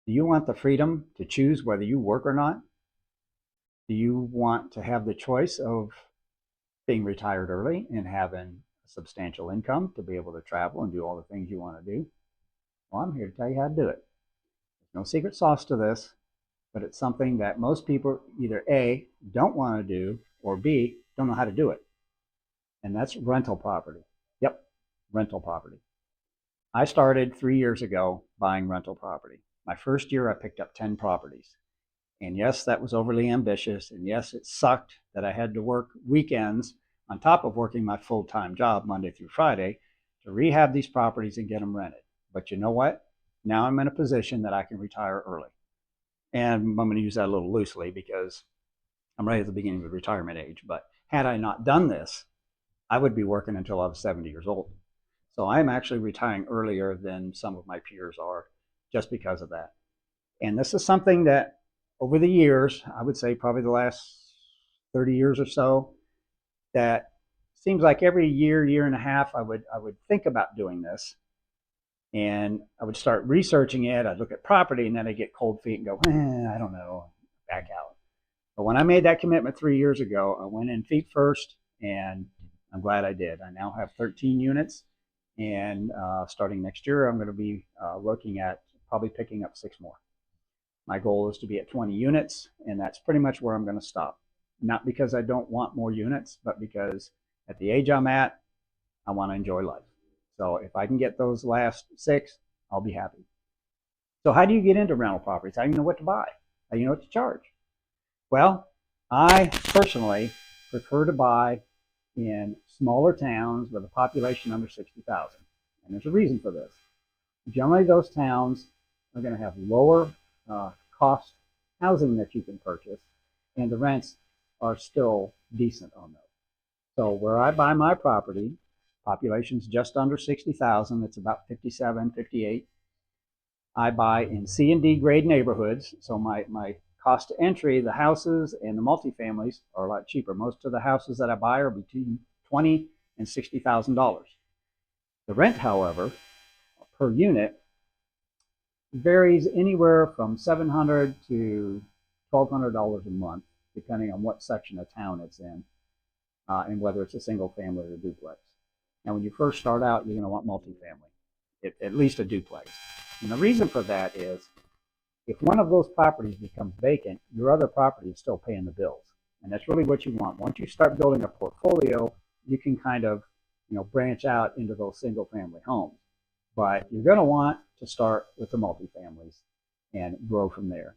Do you want the freedom to choose whether you work or not? Do you want to have the choice of being retired early and having a substantial income to be able to travel and do all the things you want to do? Well, I'm here to tell you how to do it. There's no secret sauce to this, but it's something that most people either A, don't want to do, or B, don't know how to do it. And that's rental property. Yep, rental property. I started 3 years ago buying rental property. My first year, I picked up 10 properties. And yes, that was overly ambitious. And yes, it sucked that I had to work weekends on top of working my full time job Monday through Friday to rehab these properties and get them rented. But you know what? Now I'm in a position that I can retire early. And I'm going to use that a little loosely because I'm right at the beginning of the retirement age. But had I not done this, I would be working until I was 70 years old. So I'm actually retiring earlier than some of my peers are just because of that. And this is something that over the years, I would say probably the last 30 years or so, that seems like every year, year and a half, I would think about doing this. And I would start researching it. I'd look at property and then I'd get cold feet and go, I don't know, back out. But when I made that commitment 3 years ago, I went in feet first, and I'm glad I did. I now have 13 units, and starting next year, I'm going to be looking at probably picking up 6 more. My goal is to be at 20 units, and that's pretty much where I'm going to stop. Not because I don't want more units, but because at the age I'm at, I want to enjoy life. So if I can get those last 6, I'll be happy. So how do you get into rental properties? How do you know what to buy? How do you know what to charge? Well, I personally prefer to buy in smaller towns with a population under 60,000. And there's a reason for this. Generally, those towns are going to have lower cost housing that you can purchase, and the rents are still decent on those. So where I buy my property, population's just under 60,000. It's about 57, 58. I buy in C and D grade neighborhoods. So my cost to entry, the houses and the multifamilies are a lot cheaper. Most of the houses that I buy are between $20,000 and $60,000. The rent, however, per unit varies anywhere from $700 to $1,200 a month, depending on what section of town it's in, and whether it's a single family or a duplex. Now, when you first start out, you're going to want multifamily, at least a duplex. And the reason for that is if one of those properties becomes vacant, your other property is still paying the bills. And that's really what you want. Once you start building a portfolio, you can kind of branch out into those single family homes. But you're going to want to start with the multifamilies and grow from there.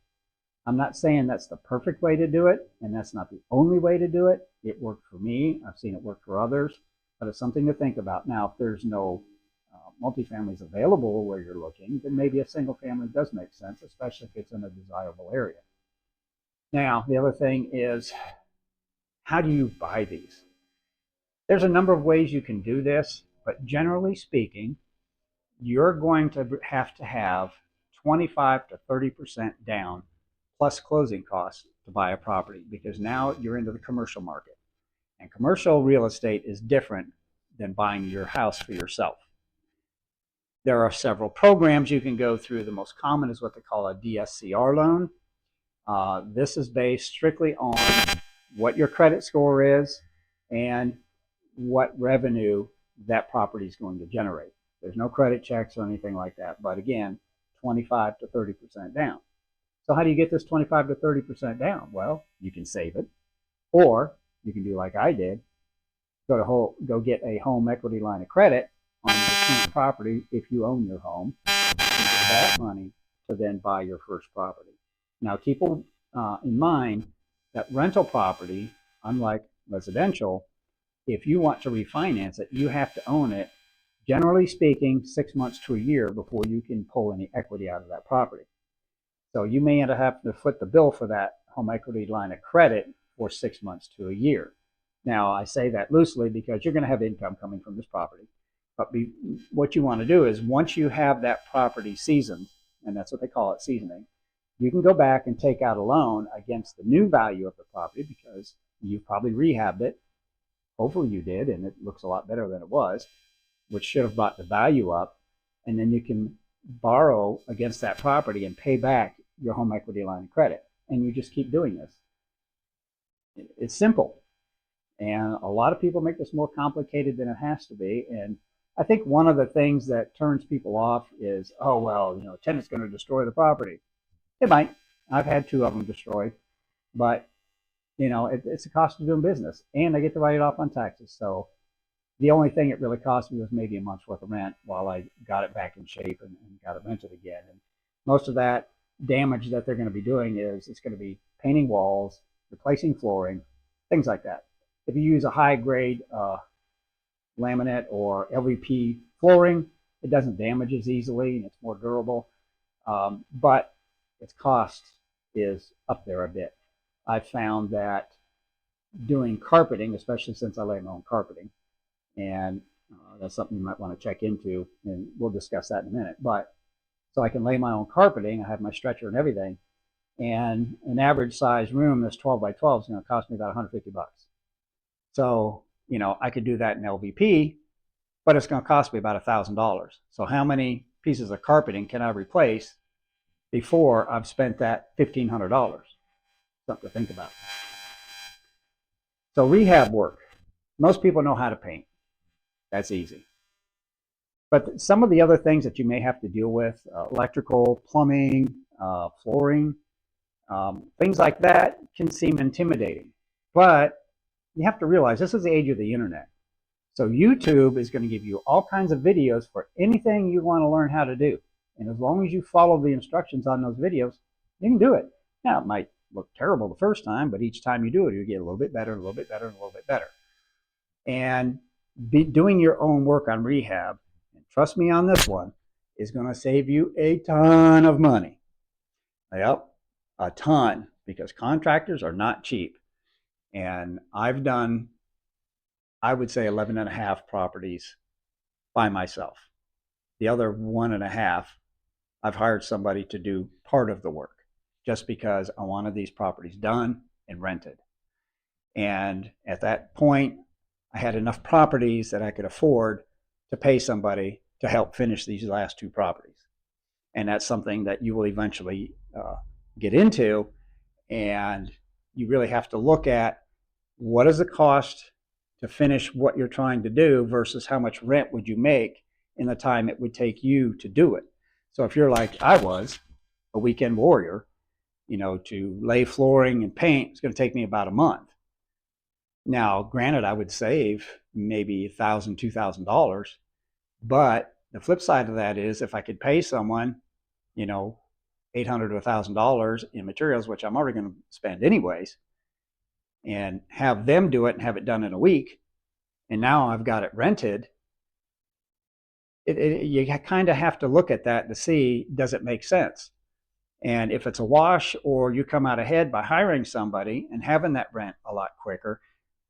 I'm not saying that's the perfect way to do it, and that's not the only way to do it. It worked for me. I've seen it work for others, but it's something to think about. Now, if there's no multifamilies available where you're looking, then maybe a single family does make sense, especially if it's in a desirable area. Now, the other thing is, how do you buy these? There's a number of ways you can do this, but generally speaking, you're going to have 25 to 30% down plus closing costs to buy a property, because now you're into the commercial market. And commercial real estate is different than buying your house for yourself. There are several programs you can go through. The most common is what they call a DSCR loan. This is based strictly on what your credit score is and what revenue that property is going to generate. There's no credit checks or anything like that. But again, 25 to 30% down. So how do you get this 25 to 30% down? Well, you can save it, or you can do like I did, go get a home equity line of credit on your current property if you own your home, and get that money to then buy your first property. Now, keep in mind that rental property, unlike residential, if you want to refinance it, you have to own it, generally speaking, 6 months to a year before you can pull any equity out of that property. So you may end up having to foot the bill for that home equity line of credit for 6 months to a year. Now, I say that loosely because you're going to have income coming from this property. But what you want to do is once you have that property seasoned, and that's what they call it, seasoning, you can go back and take out a loan against the new value of the property because you've probably rehabbed it. Hopefully you did, and it looks a lot better than it was, which should have brought the value up. And then you can borrow against that property and pay back your home equity line of credit. And you just keep doing this. It's simple. And a lot of people make this more complicated than it has to be. And I think one of the things that turns people off is, oh, well, you know, a tenant's going to destroy the property. It might. I've had 2 of them destroyed. But, you know, it's the cost of doing business. And I get to write it off on taxes. So the only thing it really cost me was maybe a month's worth of rent while I got it back in shape and got it rented again. And most of that damage that they're going to be doing is it's going to be painting walls, replacing flooring, things like that. If you use a high grade laminate or LVP flooring, it doesn't damage as easily and it's more durable. But its cost is up there a bit. I found that doing carpeting, especially since I lay my own carpeting, and that's something you might want to check into, and we'll discuss that in a minute. But so I can lay my own carpeting, I have my stretcher and everything, and an average size room that's 12 by 12 is going to cost me about $150. So, you know, I could do that in LVP, but it's going to cost me about $1,000. So how many pieces of carpeting can I replace before I've spent that $1,500? Something to think about. So rehab work. Most people know how to paint. That's easy. But some of the other things that you may have to deal with, electrical, plumbing, flooring, things like that can seem intimidating. But you have to realize this is the age of the internet. So YouTube is going to give you all kinds of videos for anything you want to learn how to do. And as long as you follow the instructions on those videos, you can do it. Now, it might look terrible the first time, but each time you do it, you get a little bit better, a little bit better, and a little bit better. And doing your own work on rehab, and trust me on this one, is going to save you a ton of money. Yep, a ton, because contractors are not cheap. And I've done, I would say, 11 and a half properties by myself. The other 1.5, I've hired somebody to do part of the work just because I wanted these properties done and rented. And at that point, I had enough properties that I could afford to pay somebody to help finish these last 2 properties. And that's something that you will eventually get into. And you really have to look at what is the cost to finish what you're trying to do versus how much rent would you make in the time it would take you to do it. So if you're like I was, a weekend warrior, you know, to lay flooring and paint, it's going to take me about a month. Now, granted, I would save maybe $1,000, $2,000, but the flip side of that is if I could pay someone, you know, $800 to $1,000 in materials, which I'm already going to spend anyways, and have them do it and have it done in a week, and now I've got it rented, you kind of have to look at that to see, does it make sense? And if it's a wash or you come out ahead by hiring somebody and having that rent a lot quicker,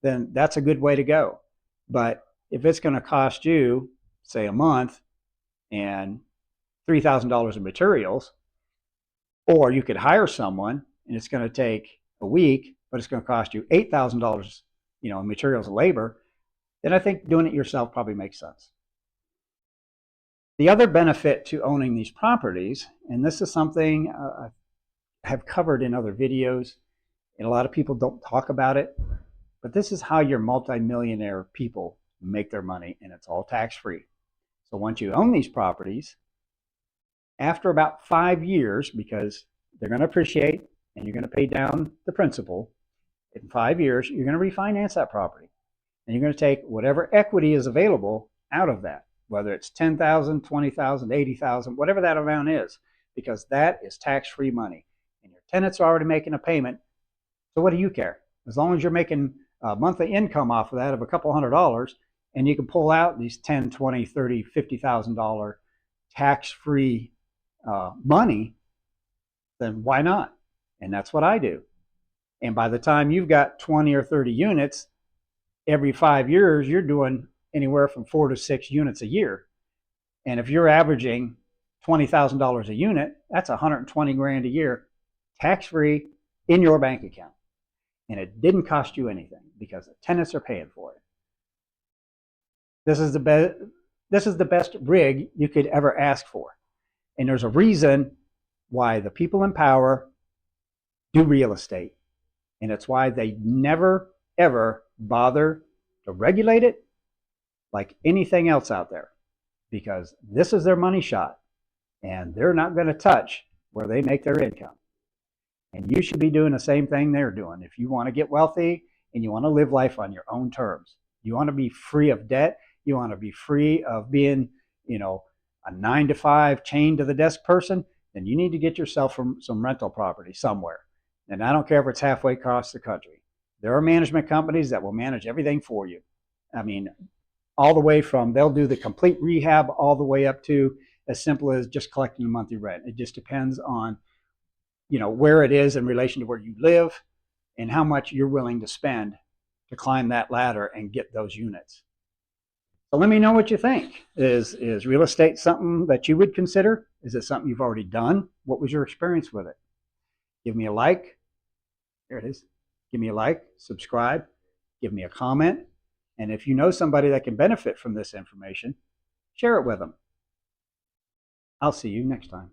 then that's a good way to go. But if it's going to cost you, say, a month and $3,000 in materials, or you could hire someone and it's going to take a week, but it's going to cost you $8,000, you know, in materials and labor, then I think doing it yourself probably makes sense. The other benefit to owning these properties, and this is something I have covered in other videos, and a lot of people don't talk about it, but this is how your multimillionaire people make their money, and it's all tax-free. So once you own these properties, after about 5 years, because they're going to appreciate and you're going to pay down the principal, in 5 years, you're going to refinance that property. And you're going to take whatever equity is available out of that, whether it's $10,000, $20,000, $80,000, whatever that amount is, because that is tax-free money. And your tenants are already making a payment, so what do you care? As long as you're making a monthly income off of that of a couple $100, and you can pull out these $10,000, $20,000, $30,000, $50,000 tax-free money, then why not? And that's what I do. And by the time you've got 20 or 30 units, every 5 years, you're doing anywhere from 4 to 6 units a year. And if you're averaging $20,000 a unit, that's $120,000 a year, tax-free in your bank account. And it didn't cost you anything because the tenants are paying for it. This is the best rig you could ever ask for. And there's a reason why the people in power do real estate. And it's why they never, ever bother to regulate it like anything else out there, because this is their money shot and they're not going to touch where they make their income. And you should be doing the same thing they're doing. If you want to get wealthy and you want to live life on your own terms, you want to be free of debt, you want to be free of being, a 9 to 5 chained to the desk person, then you need to get yourself some rental property somewhere. And I don't care if it's halfway across the country. There are management companies that will manage everything for you. I mean, all the way from they'll do the complete rehab all the way up to as simple as just collecting the monthly rent. It just depends on, where it is in relation to where you live and how much you're willing to spend to climb that ladder and get those units. So let me know what you think. Is real estate something that you would consider? Is it something you've already done? What was your experience with it? Give me a like. There it is. Give me a like, subscribe, give me a comment. And if you know somebody that can benefit from this information, share it with them. I'll see you next time.